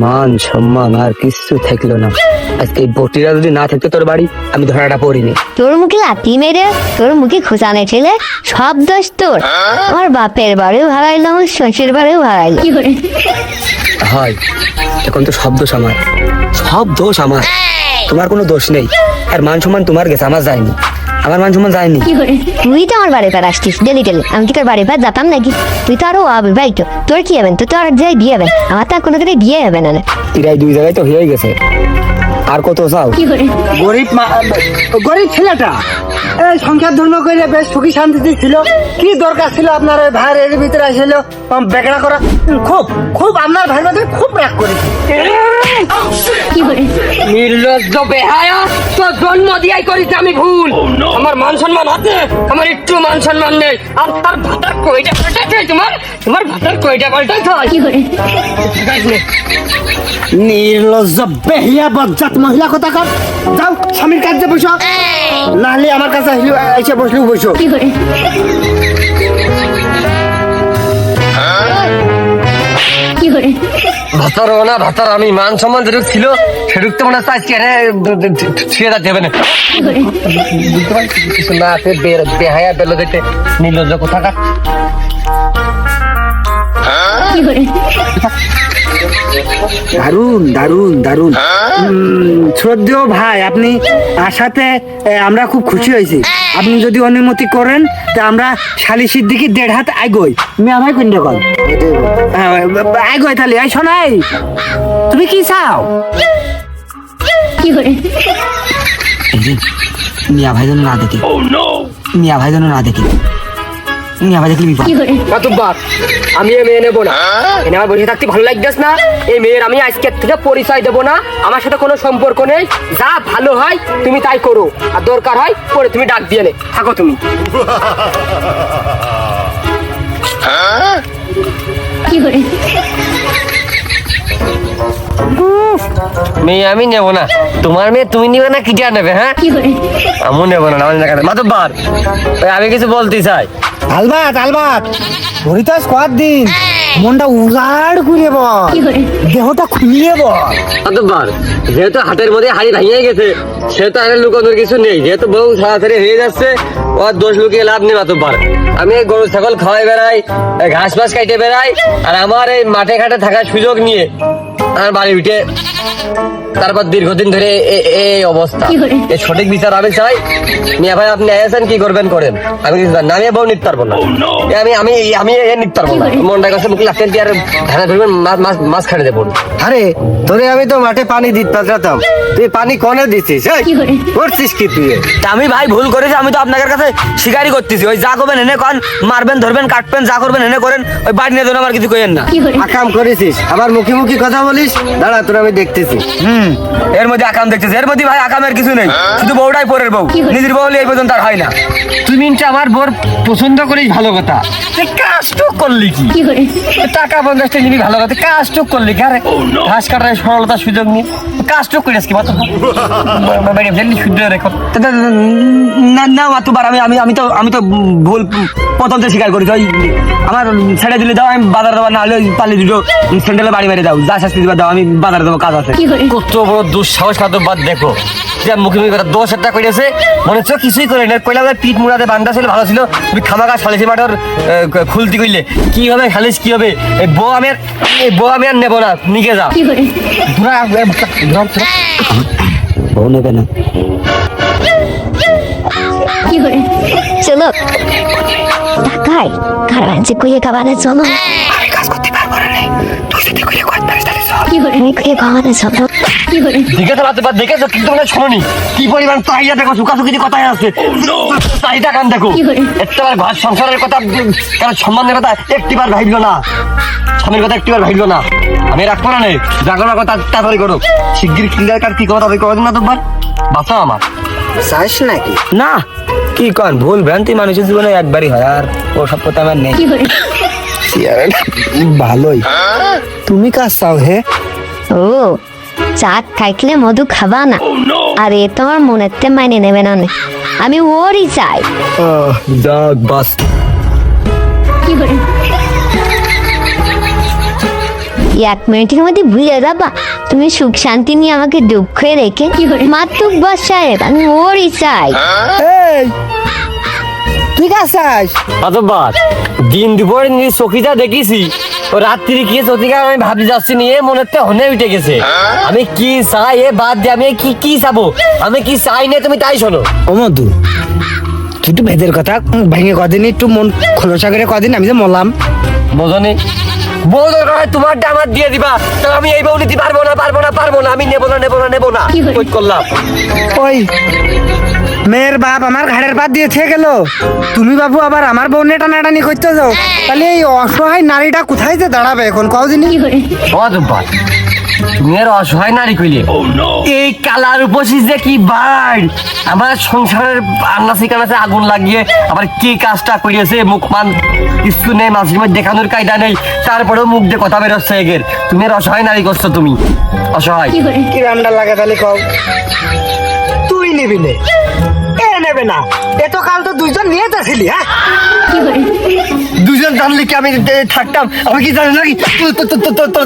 মান সম্মান আর কিছু থাকলো না। আজকে এই বটিরা যদি না থাকতো তোর বাড়ি, আমি ধরাটা পড়িনি। তোর মুখে লাথি মেরে তোর মুখে খোঁচানে ঠেলে সব দোষ তোর। আমার বাপের বাড়িও হারাইলো, আমার শ্বশুর বাড়িও হারাইলো। হয় এখন তো সব দোষ আমার, সব দোষ আমার, তোমার কোনো দোষ নেই। আর মান সম্মান তোমার গেছে, আমার যায়নি, আমার মান সম্মান যায়নি। তুই তো আমার বাড়ি পার আসতিস ডেলি ডেলি, আমি কি তোর বাড়ি পার যেতাম নাকি? তুই তো আরো অবিবাহিত, তোর কি হবেন? তুই তো আর এক জায়গায় বিয়ে হবেন, আমার তো আর কোনো জায়গায় বিয়ে হবে না। প্রায় 2 জায়গায় তো হয়ে গেছে, আর কত চাও? গরিব ছেলেটা এই সংখ্যার ধর্ম করে বেশ সুখী শান্তিতে ছিল। কি দরকার ছিল আপনার ওই ভাইয়ের এর ভিতরে আসলে বেগড়া করা? খুব খুব আপনার ভাইয়ের মধ্যে খুব রাগ করেছি। নির্লজ্জ বেহায়া, তোর জন্ম দিয়াই করেছি আমি ভুল। আমার মান সম্মান আছে, আমার একটু মান সম্মান নেই। আর তার ভাতার কইটা পাল্টাইছে, তোমার ভাতার কইটা পাল্টাইছে। নির্লজ্জ বেহিয়া বজ্জাত মহিলা কথা কর। যাও স্বামীর কাছে বসো, নাহলে আমার কাছে এসে বসলেও বসো। ভাতার আমি মান সম্মান যেটুক ছিল সেটুক তো মনে হচ্ছে আজকে ছুঁয়ে যাচ্ছে হবে না। বুঝতে পারছি কিছু না আছে, বেহায়া বেলো দেখতে নির্লজ্জ কোথাকার। দারুন দারুন দারুন। শ্রদ্ধেয় ভাই, আপনি আসাতে আমরা খুব খুশি হয়েছি। আপনি যদি অনুমতি করেন তা আমরা শালিশির দিকে 1.5 হাত আইগই। আমি আমায় কোন কল আইগই তাহলে। এই শোনাই, তুমি কি চাও? মিয়া ভাই যেন না দেখে, মিয়া ভাই যেন না দেখে, মিয়া ভাই দেখলে বিপদ। মাতুব্বার, আমি এই মেয়ে নেবো না। এনে আমার বসে থাকতে ভালো লাগতেছ না। এই মেয়ের আমি আজকের থেকে পরিচয় দেবো না, আমার সাথে কোনো সম্পর্ক নেই। যা ভালো হয় তুমি তাই করো, আর দরকার হয় পরে তুমি ডাক দিয়ে নে, থাকো তুমি। মেয়ে আমি নেবো না, তোমার মেয়ে তুমি নিবে না, কিটা নেবে? হ্যাঁ আমি নেবো না। মাতুব্বার, আমি কিছু বলতে চাই। আলবাত আলবাত, হরিতাস কদিন মনটা উজাড় করে বল, দেহটা খুলিয়ে বল। মাতুব্বার, যেহেতু হাতের মধ্যে হাড়ি ভাঙিয়ে গেছে, সেহেতু আর লুকানোর কিছু নেই। যেহেতু বউ ছাড়াছাড়ি হয়ে যাচ্ছে, ওর দোষ লুকিয়ে লাভ নেই। মাতুব্বার, আমি এই গরু ছাগল খাওয়াই বেড়াই, ঘাস ফাস কাইটে বেড়াই, আর আমার এই মাঠে ঘাটে থাকার সুযোগ নিয়ে আমার বাড়ি উঠে তারপর দীর্ঘদিন ধরে এই অবস্থা। এই সঠিক বিচার আমি চাই। মিয়া ভাই, আপনি আছেন, কি করবেন করেন, আমি কিছু জানি না। আমি বউ নিতে পারবো না, আমি আমি আমি এ নিতে পারবো না। মনটা কাছে মুখ লাগতেন কি আর ধানা ধরবেন, মাছ খাড়ে দেবো। আরে তোরে আমি তো মাঠে পানি দিতে পারতাম, তুই পানি কনে দিছিস? করছিস কি তুই? তা আমি ভাই ভুল করেছি, আমি তো আপনাদের কাছে স্বীকারই করতেছি। ওই যা করবেন এনে কন, মারবেন ধরবেন কাটবেন, যা করবেন এনে করেন, ওই বাড়ি নিয়ে আমার কিছু কইেন না। আকাম করেছিস, আবার মুখে মুখে কথা বলিস। দাঁড়া, তোর আমি দেখতেছি। এর মধ্যে আকাম দেখতেছে, এর মধ্যে ভাই আকামের কিছু নেই, শুধু বউটাই পরের বউ, নিজের বউ হলে এই পর্যন্ত আর হয় না। তুমি আমার বোর পছন্দ করিস, ভালো কথা। কাজটুক করলি কি? টাকা 50 নিবি, ভালো কথা। কাজটুক করলি কি? আরে ঘাস কাটার সরলতার সুযোগ নিয়ে কাজটুক করিস কি? শুদ্ধ রেখো না না মাতুবার, আমি তো ভুল প্রথম থেকে স্বীকার করেছি। ওই আমার ছেড়ে দিলে দাও, আমি বাজার দেবো, না হলে পালি দুটো স্যান্ডেলে বাড়ি মেরে দাও, যা শাস্তি দিবা দাও, আমি বাজার দেবো, কাজ আছে। কত বড় দুঃসাহস! মাতুব্বার দেখো যে মুখে মুখে কথা 10 করেছে, মনে হচ্ছে কিছুই করে না। কইলা পিঠ মুড়াতে বান্ধা ছিল, ভালো ছিল। তুমি খামাকা সালিশি মাঠের খুলতি কইলে কি হবে? সালিশ কি হবে? এই বউ আমি আর নেবো না, নিকে যাও। বউ নেবে না। চলো টাকাই কারবাঞ্চে কইয়ে খাবারে চলো। আমি কাজ করতে পারবো না, তুই যদি কইলে করতে পারিস তাহলে চল। আমি কইয়ে খাবারে চলো। দেখেছো মাতুব্বার, দেখেছো? কিন্তু তোমরা শোনি কি পরিমাণ চাহিদা দেখো, সুখাসুখি কথায় আছে। চাহিদা কান দেখো, একটাবার ঘর সংসারের কথা, কারণ সম্মানের কথা একটিবার ভাবলো না, স্বামীর কথা একটিবার ভাবলো না। আমি রাখবো না, নেই জাগরণের কথা তাড়াতাড়ি করো। শিগগির ক্লিয়ার কার কি কথা কদিন মাতুব্বার, বাঁচাও আমার। চাস নাকি? না কি কন, ভুল ভ্রান্তি মানুষের জীবনে একবারই হয়, আর ও সব কথা আমার নেই। ভালোই। তুমি কাজ চাও? হে ও চাঁদ খাইলে মধু খাবা না, আর এ তোমার মনেতে মাইনে নেবে না। আমি ওরই চাই। যাক বাস। এক মিনিটের মধ্যে ভুলে যাবা তুমি সুখ শান্তি নিয়ে আমাকে দুঃখে রেখে মাতুব্বর সাহেব আমি ওরই চাই। এই তুই কাজ চাস? মাতব্বর দিন দুপুরে নিজে চকিটা দেখিছি, ও রাত্রি কি চকিটা আমি ভাবতে যাচ্ছি নিয়ে মনে হচ্ছে হনে উঠে গেছে। আমি কি চাই এ বাদ দিয়ে আমি কি চাবো, আমি কি চাই না তুমি তাই শোনো। ও মধু, তুই একটু ভেদের কথা ভেঙে কদিন একটু মন খোলসা করে কদিন আমি যে মরলাম। বোঝনি বউ দরকার হয় তোমারটা আমার দিয়ে দিবা, তো আমি এই বউ নিতে পারবো না, আমি নেবো না কই করলাম। ওই মেয়ের বাপ আমার ঘাড়ের পাত দিয়ে থেকে গেল, তুমি বাবু আবার আমার বউ নেটানাটানি করতে যাও, তাহলে এই অসহায় নারীটা কোথায় যে দাঁড়াবে এখন কদিন? মাতব্বর তুমি আর অসহায় নারী কইলে এই কালার উপসিস যে কি বাইর আমার সংসারের আন্নাসি কানাসে আগুন লাগিয়ে আবার কি কাজটা করিয়েছে, মুখ মান কিছু নেই, মাঝে মধ্যে দেখানোর কায়দা নেই, তারপরেও মুখ দিয়ে কথা বেরোচ্ছে এগের। তুমি আর অসহায় নারী করছো, তুমি অসহায়। কি রান্না লাগে তাহলে কও? তুই নিবি নে, এ নেবে না, এত কাল তো দুইজন নিয়ে যাচ্ছিলি। হ্যাঁ দুজন জানলে কি আমি থাকতাম? আমি কি জানি নাকি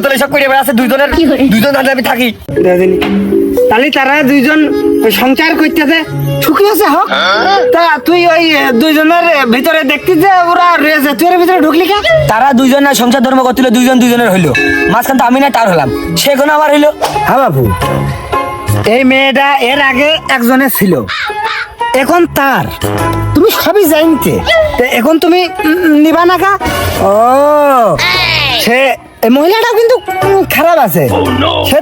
তোর এসব করে বেড়াচ্ছে দুজন জানলে আমি থাকি? তাহলে তারা দুইজন সংসার করতেছে, সুখী আছে হোক। তা তুই ওই দুইজনের ভিতরে দেখতিস যে ওরা রয়েছে, তুই এর ভিতরে ঢুকলি কে? তারা দুইজন না সংসার ধর্ম করছিল, দুজনের হইলো, মাঝখান তো আমি না তার হলাম, সে কোনো আমার হইলো। হ্যাঁ বাবু, এই মেয়েটা এর আগে একজনের ছিল, এখন তার, তুমি সবই জানতে, তো এখন তুমি নিবা না কা? ও সে এই মহিলাটাও কিন্তু খারাপ আছে, সে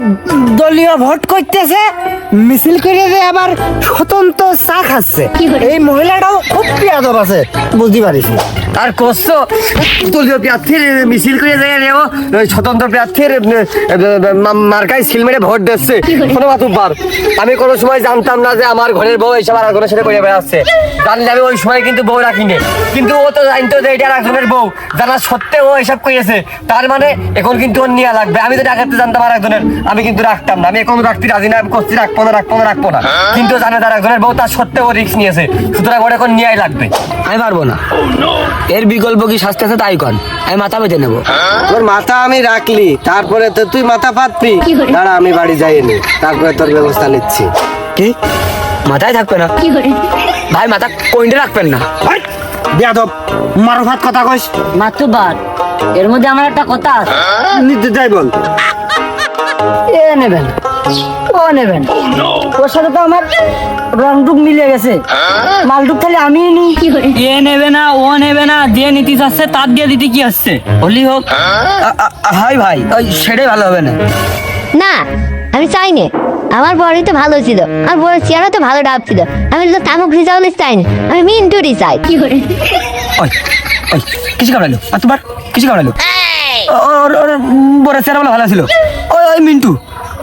দলীয় ভোট করতেছে, মিছিল করে যে আবার স্বতন্ত্র চা খাচ্ছে। এই মহিলাটাও খুব পেয়াদব আছে, বুঝতে পারিস। আর কষ্ট দলীয় প্রার্থীর মিছিল করে যায় নেব, স্বতন্ত্র প্রার্থীর মার্কায় সিল মেরে ভোট দিচ্ছে। কোনো মাতুব্বর আমি কোনো সময় জানতাম না যে আমার ঘরের বউ এইসব আর একজনের সাথে করে বেড়াচ্ছে, জানলে আমি ওই সময় কিন্তু বউ রাখিনি, কিন্তু ও তো জানতো যে এটা আর একজনের বউ, জানা সত্ত্বেও ও এসব করেছে, তার মানে এখন কিন্তু ওর নেওয়া লাগবে। আমি তো ডাকাতে জানতাম আর একজনের, আমি কিন্তু রাখতাম না, আমি এখন রাখতে রাজি না, করছি রাখবো না, কিন্তু জানে তার একজনের বউ, তার সত্ত্বেও রিস্ক নিয়েছে, সুতরাং ওর এখন নেওয়াই লাগবে। আমি পারবো না, এর বিকল্প কি শাস্তি আছে তাই কর, আমি মাথা বেঁধে নেবো। তোর মাথা আমি রাখলি, তারপরে তো তুই মাথা পাতবি। দাঁড়া আমি বাড়ি যাইনি, তারপরে তোর ব্যবস্থা নিচ্ছি। কি মাথায় থাকবে না ভাই, মাথা কইন্ডে রাখবেন না। বেয়াদব মারুফাত কথা কইস, মাতুবার এর মধ্যে আমার একটা কথা আছে। নিতে যাই বল। এ নেবেন ও নেবেন, ওর সাথে তো আমার রংটুক মিলে গেছে, মালটুক খালি আমি নি। এ নেবে না ও নেবে না, যে নীতি চাচ্ছে তার দিয়ে দিতে কি আসছে, হলি হোক। হাই ভাই, ওই সেটাই ভালো হবে না। না আমি চাই না, আমার বড়ই তো ভালো ছিল, আমার বড় চেয়ারও তো ভালো ডাব ছিল, আমি তো তামুক রিজাউল চাই না, আমি মিন্টুরি চাই। ওই ওই কিছু কামড়ালো, আর তোমার কিছু কামড়ালো, ওর বড় চেহারা বলে ভালো ছিল। ওই মিন্টু,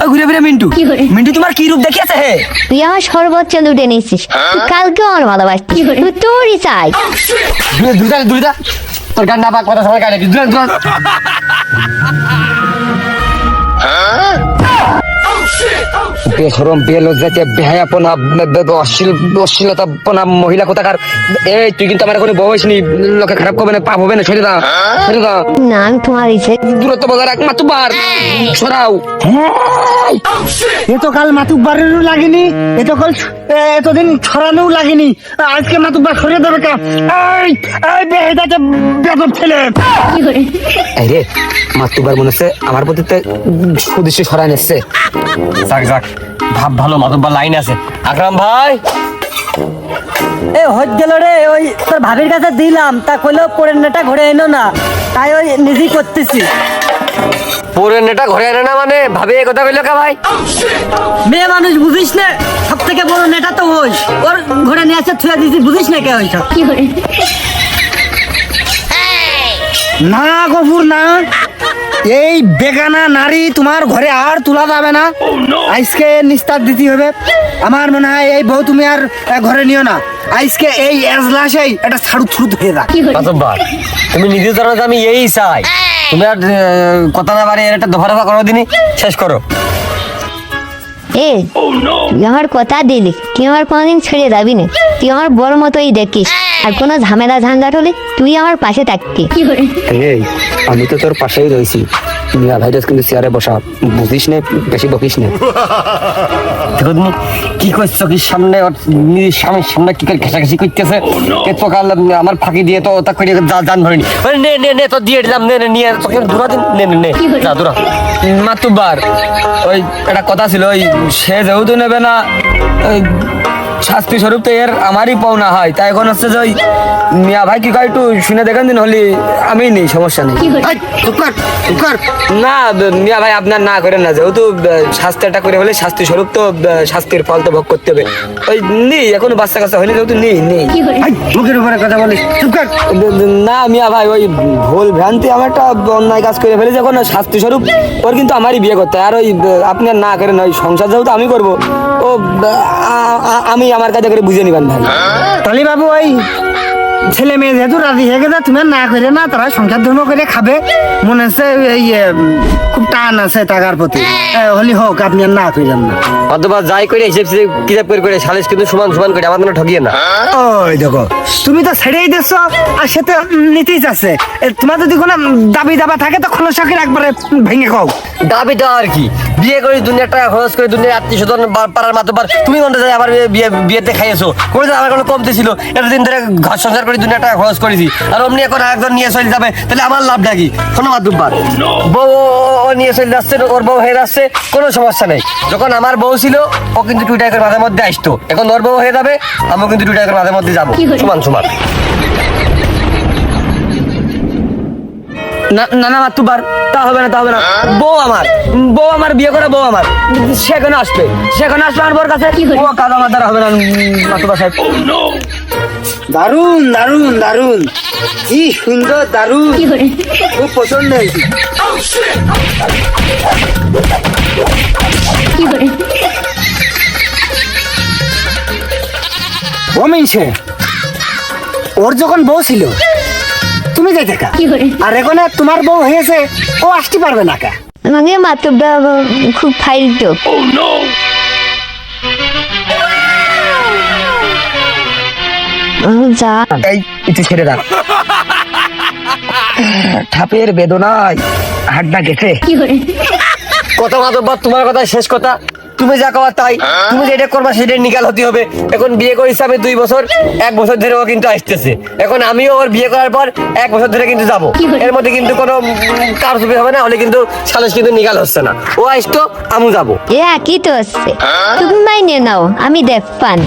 ওই ঘুরে ফিরে মিন্টু, তোমার কি রূপ দেখিয়েছে হে? তুই আমার সর্বোচ্চ লুটে নিচ্ছিস, তুই কালকেও আমার ভালোবাসতিস, তুই তোরই চাই। দূরে তোর গান না পাক কথা সবাই গাড়ি দূরে বেহরম বেলজ্জাতে বেহায়াপনা অশ্লীলতাপনা মহিলা কোথাকার। এই তুই কিন্তু আমার কোনো বয়স নেই, লোকে খারাপ করবে না, পাপ হবে না, সরে দা না আমি তোমারই চাই। দূরত্ব বজায় রাখ, মাতুব্বর সরাও। এতকাল মাতুব্বারেরও লাগেনি, এতদিন ছড়ানোও লাগেনি, আজকে মাতুব্বার সরিয়ে দেবে কা? এই বেহেদাতে বেদব ছেলে। এই রে মাতুবার মনে হচ্ছে আমার প্রতি সুদৃশ্য সরাই নিচ্ছে। যাক ভাব ভালো, মাতুব্বর লাইন আছে। আকরাম ভাই এ হট গেল রে, ওই তোর ভাবির কাছে দিলাম, তা কইলো পরের নেটা ঘুরে এনো না, তাই ওই নিজেই করতেছি। পুরের নেটা ঘরে আনে না মানে ভাবে এই কথা কইলো কা ভাই? মেয়ে মানুষ বুঝিস না, সব থেকে বড় নেটা তো ওই, ওর ঘরে নিয়ে আসে ছুঁয়ে দিয়েছি, বুঝিস না কে ওইসব। না গফুর না, এই বেগানা নারী তোমার ঘরে আর তোলা যাবে না, আজকে নিস্তার দিতে হবে। আমার মনে হয় এই বউ তুমি আর ঘরে নিও না, আজকে এই এজলাসেই এটা ছাড়ুত ছুড়ুত হয়ে যাক। মাতুব্বর তুমি নিজে জানো যে আমি এই চাই, তুমি আর কথা না বাড়ি এর একটা দফা দফা করো দিনই শেষ করো। এ তুই আমার কথা দিলি, তুই আমার কোনোদিন ছেড়ে যাবি না, তুই আমার বড় মতোই দেখিস, আর কোনো ঝামেলা ঝঞ্ঝাট হলে তুই আমার পাশে থাকবি। এই আমি তো তোর পাশেই রয়েছি, মিয়া ভাইরাস কিন্তু চেয়ারে বসা, বুঝিস নে, বেশি বকিস নে। দেখো তুমি কি করছো, কি সামনে ওর নিজের স্বামীর সামনে কি করে ঘেঁষাঘেঁষি করতেছে। এত কাল আমার ফাঁকি দিয়ে তো তা করে জান ধরেনি। নে নে নে, তো দিয়ে দিলাম, নে নে নিয়ে তোকে দূরা দিন, নে নে নে যা দূরা। মাতুব্বার ওই একটা কথা ছিল, ওই সে যেহেতু নেবে না, ওই শাস্তি স্বরূপ তো এর আমারই পাওনা হয়, তাই এখন হচ্ছে যে ওই মিয়া ভাই কি কয় একটু শুনে দেখেন দিন, হলে আমি নেই, সমস্যা নেই। না মিয়া ভাই আপনার না করেন না, যেহেতু শাস্তিটা করে হলে শাস্তি স্বরূপ তো শাস্তির ফল তো ভোগ করতে হবে। ওই নেই এখন বাচ্চা কাচ্চা হলে যেহেতু নেই নেই। মুখের উপরে কথা বলিস, চুপ কর। না মিয়া ভাই ওই ভুল ভ্রান্তি আমার একটা অন্যায় কাজ করে ফেলেছে, এখন শাস্তি স্বরূপ ওর কিন্তু আমারই বিয়ে করতে হয়। আর ওই আপনি আর না করেন, ওই সংসার যেহেতু আমি করবো, ও আমি আমার কাছে করে বুঝে নিবেন ভাই। তালি বাবু, ওই ছেলে মেয়ে যেহেতু রাজি হয়ে গেছে, তুমি আর না করে না, তারা সংসার ধর্ম করে খাবে। মনে হচ্ছে এই খুব টান আছে টাকার প্রতি, হলি হোক, আপনি আর না করেন না। অথবা যাই করে হিসেব কিতাব করে সালিশ কিন্তু সমান সমান করে, আমার মনে ঠকিয়ে না। ওই দেখো, তুমি তো ছেড়েই দিচ্ছ, আর সে তো নিতেই যাচ্ছে। তোমার যদি কোনো দাবি দাবা থাকে তো খোলসাকের একবারে ভেঙে খাও। দাবিটা আর কি, বিয়ে করে দুনিয়ার টাকা খরচ করে দুনিয়ার আত্মীয় স্বজন পাড়ার মাতবার, তুমি মনে যায় আমার বিয়েতে খাইয়েছো, কোনোদিন আমার কোনো কমতে ছিল, এতদিন ধরে ঘর সংসার করে দুনিয়ার টাকা খরচ করেছি, আর অমনি এখন একজন নিয়ে চলে যাবে, তাহলে আমার লাভটা কি? শোনো মাতবার, বউ ও নিয়ে চলে যাচ্ছে, ওর বউ হয়ে যাচ্ছে, কোনো সমস্যা নেই। যখন আমার বউ ছিল ও কিন্তু 2 টাকার মাঝে মধ্যে আসতো, এখন ওর বউ হয়ে যাবে, আমিও কিন্তু 2 টাকার মাঝে মধ্যে যাবো, সমান সমান। না না না মাতুব্বার, তা হবে না, তা হবে না। বউ আমার বিয়ে করা বউ আমার, সেখানে আসবে আমার বউর কাছে, ও কাজ আমার দ্বারা হবে না মাতুব্বার সাহেব। দারুন দারুন দারুন, কি সুন্দর, দারুন, খুব পছন্দ হয়েছে। ও মিনছে, ওর যখন বউ ছিল তুমি যাই থাকা, আর এখন তোমার বউ হয়েছে, ও আসতে পারবে না কা। আমাকে মাতুব্বা খুব ফাইলতো। যা এই একটু ছেড়ে দাও, ঠাপের বেদনায় হাড্ডা গেছে। কথা মাতব্বর, তোমার কথা শেষ কথা, তুমি যা কওয়া তাই, তুমি যেটা করবা সেটাই নিকাল হতে হবে। এখন বিয়ে করেছি আমি 2 বছর, 1 বছর ধরে ও কিন্তু আসতেছে, এখন আমিও ওর বিয়ে করার পর 1 বছর ধরে কিন্তু যাবো, এর মধ্যে কিন্তু কোনো কারচুপি হবে না, হলে কিন্তু সালিশ কিন্তু নিকাল হচ্ছে না। ও আসতো, আমি যাবো। এ একই তো আছে, তুমি মাইনে নাও, আমি দেখ পান।